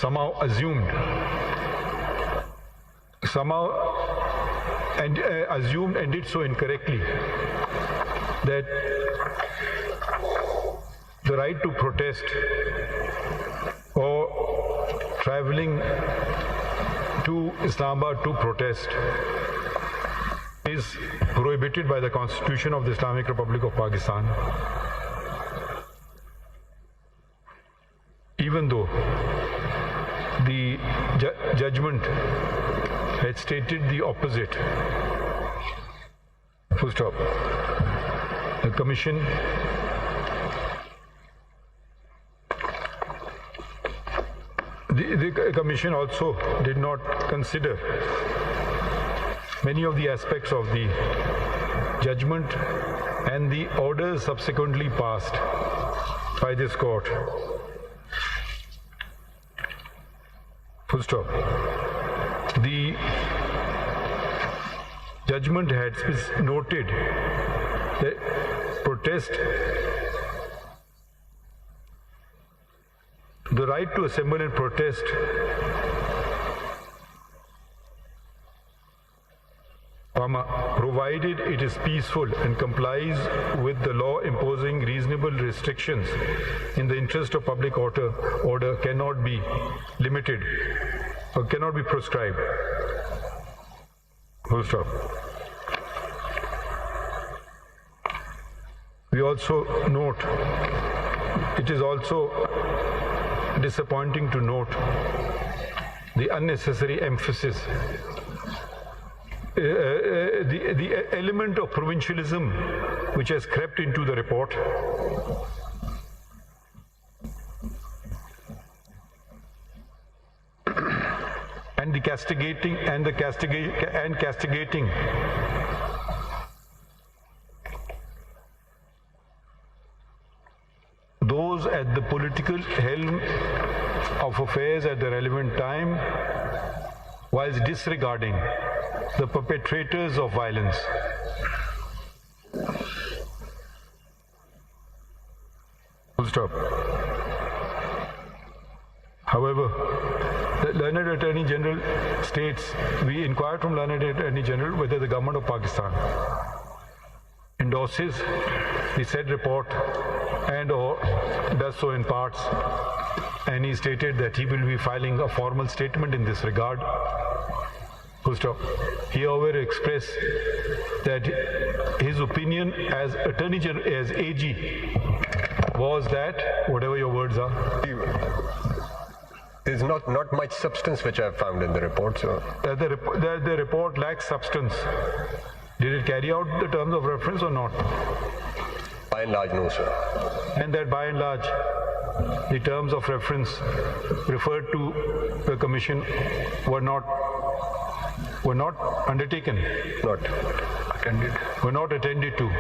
somehow assumed and did so incorrectly that the right to protest or traveling to Islamabad to protest is prohibited by the Constitution of the Islamic Republic of Pakistan, even though the judgment had stated the opposite. Full stop. The Commission the Commission also did not consider many of the aspects of the judgment and the orders subsequently passed by this court. Full stop. The judgment had noted that protest, the right to assemble and protest provided it is peaceful and complies with the law, imposing reasonable restrictions in the interest of public order cannot be limited or cannot be prescribed. Full stop. We also note, it is also disappointing to note the unnecessary emphasis, the element of provincialism which has crept into the report. And castigating those at the political helm of affairs at the relevant time, whilst disregarding the perpetrators of violence. Full stop. However, the Learned Attorney General states, we inquired from Learned Attorney General whether the government of Pakistan endorses the said report and or does so in parts, and he stated that he will be filing a formal statement in this regard. Full stop. He however expressed that his opinion as Attorney General, as AG, was that, whatever your words are, there's not much substance which I've found in the report, so the report lacks substance. Did it carry out the terms of reference or not? By and large, no, sir. And that by and large, the terms of reference referred to the Commission were not undertaken, were not attended to.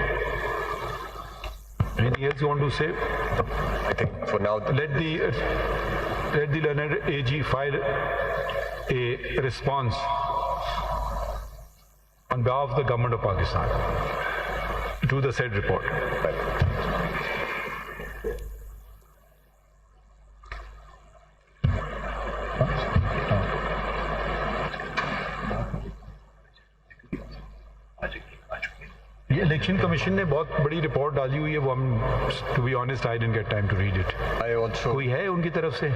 Anything else you want to say? I think for now, let the Learned AG file a response on behalf of the government of Pakistan to the said report. ये election commission ने बहुत बड़ी report डाली हुई है, वो हम, to be honest, I didn't get time to read it. कोई है उनकी तरफ से?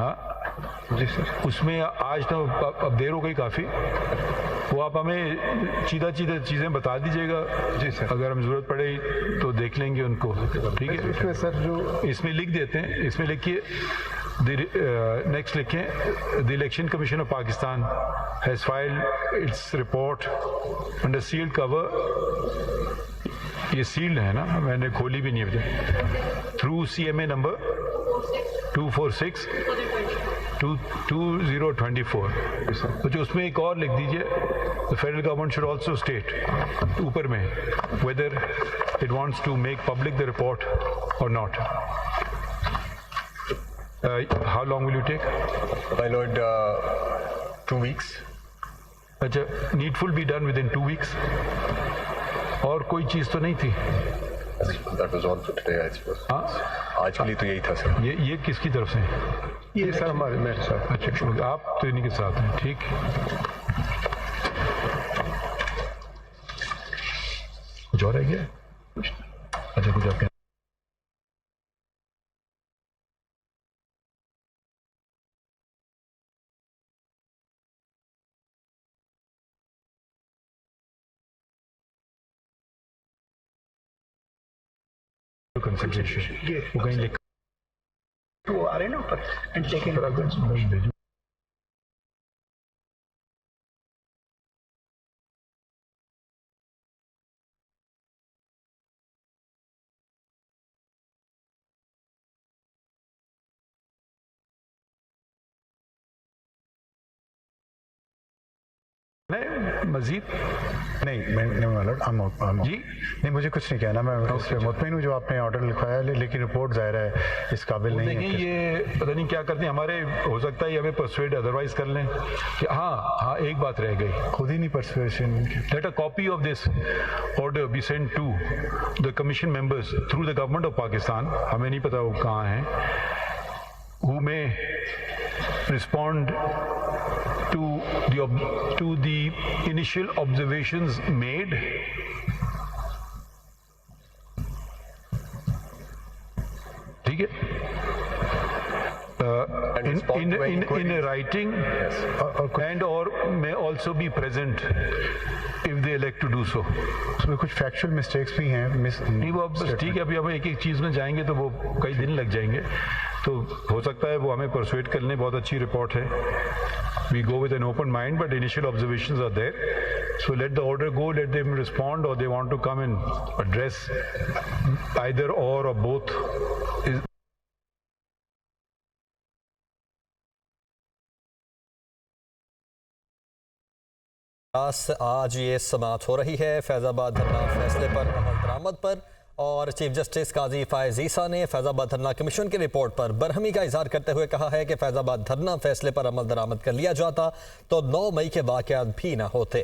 हाँ जी सर. उसमें आज तो अब देर हो गई काफ़ी, वो आप हमें सीधा चीज़ें बता दीजिएगा. जी सर. अगर हम जरूरत पड़े तो देख लेंगे उनको. ठीक है. इसमें सर जो इसमें लिख देते हैं, इसमें लिखिए, next लिखें, the Election Commission of Pakistan has filed its report under sealed cover. ये sealed है ना, मैंने खोली भी नहीं अभी, through CMA number 246-2024. तो जो उसमें एक और लिख दीजिए, the federal government should also state ऊपर में whether it wants to make public the report or not. How long will you take? My lord, 2 weeks. अच्छा, needful be done within 2 weeks. और कोई चीज़ तो नहीं थी? That was all for today, I suppose. हाँ आज के लिए तो यही था सर. ये किसकी तरफ से? ये सर हमारे मेरे साथ। अच्छा आप तो इन्हीं के साथ हैं, ठीक. कुछ और है क्या? अच्छा कुछ आपके कंसल्टेशन ये वो कहीं लिखा वो आ रहे हैं ना ऊपर एंड टेकन भेजो. नहीं मजीद नहीं मैं जी नहीं मुझे कुछ नहीं कहना. मैं इस पे मुतमईन हूँ जो आपने ऑर्डर लिखवाया है, लेकिन रिपोर्ट ज़ाहिर है इस काबिल नहीं देखें है. ये पता नहीं क्या करते हैं हमारे. हो सकता है ये हमें परसुएड अदरवाइज कर लें कि हाँ एक बात रह गई. खुद ही नहीं persuasion. Let a copy of this order be sent to the commission members through the government of Pakistan. हमें नहीं पता वो कहाँ हैं. Who may respond to the initial observations made. ठीक है. In a writing and or may also be present if they elect to do so. उसमें कुछ फैक्चुअल मिस्टेक्स भी हैं. नहीं वो अब बस ठीक है. अभी हम एक एक चीज़ में जाएंगे तो वो कई दिन लग जाएंगे. तो हो सकता है वो हमें परसुएट कर लें. बहुत अच्छी रिपोर्ट है. We go with an open mind, but initial observations are there. So let the order go, let them respond, or they want to come and address either or both. आज ये समाअत हो रही है फैज़ाबाद धरना फैसले पर अमल दरामद पर, और चीफ जस्टिस काजी फायज़ ईसा ने फैज़ाबाद धरना कमीशन की रिपोर्ट पर बरहमी का इजहार करते हुए कहा है कि फैज़ाबाद धरना फैसले पर अमल दरामद कर लिया जाता तो 9 मई के वाक़यात भी न होते.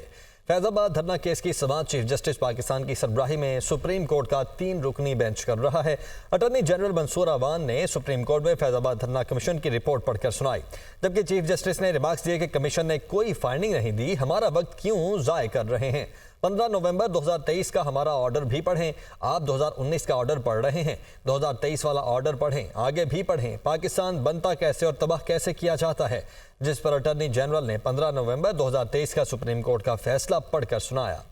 फैज़ाबाद धरना केस की समाअत चीफ जस्टिस पाकिस्तान की सरबराही में सुप्रीम कोर्ट का 3 रुकनी बेंच कर रहा है. अटॉर्नी जनरल मंसूर अवान ने सुप्रीम कोर्ट में फैज़ाबाद धरना कमीशन की रिपोर्ट पढ़कर सुनाई, जबकि चीफ जस्टिस ने रिमार्क्स दिए कि कमीशन ने कोई फाइंडिंग नहीं दी, हमारा वक्त क्यों ज़ाय कर रहे हैं. 15 नवंबर 2023 का हमारा ऑर्डर भी पढ़ें. आप 2019 का ऑर्डर पढ़ रहे हैं, 2023 वाला ऑर्डर पढ़ें, आगे भी पढ़ें. पाकिस्तान बनता कैसे और तबाह कैसे किया जाता है, जिस पर अटॉर्नी जनरल ने 15 नवंबर 2023 का सुप्रीम कोर्ट का फैसला पढ़कर सुनाया.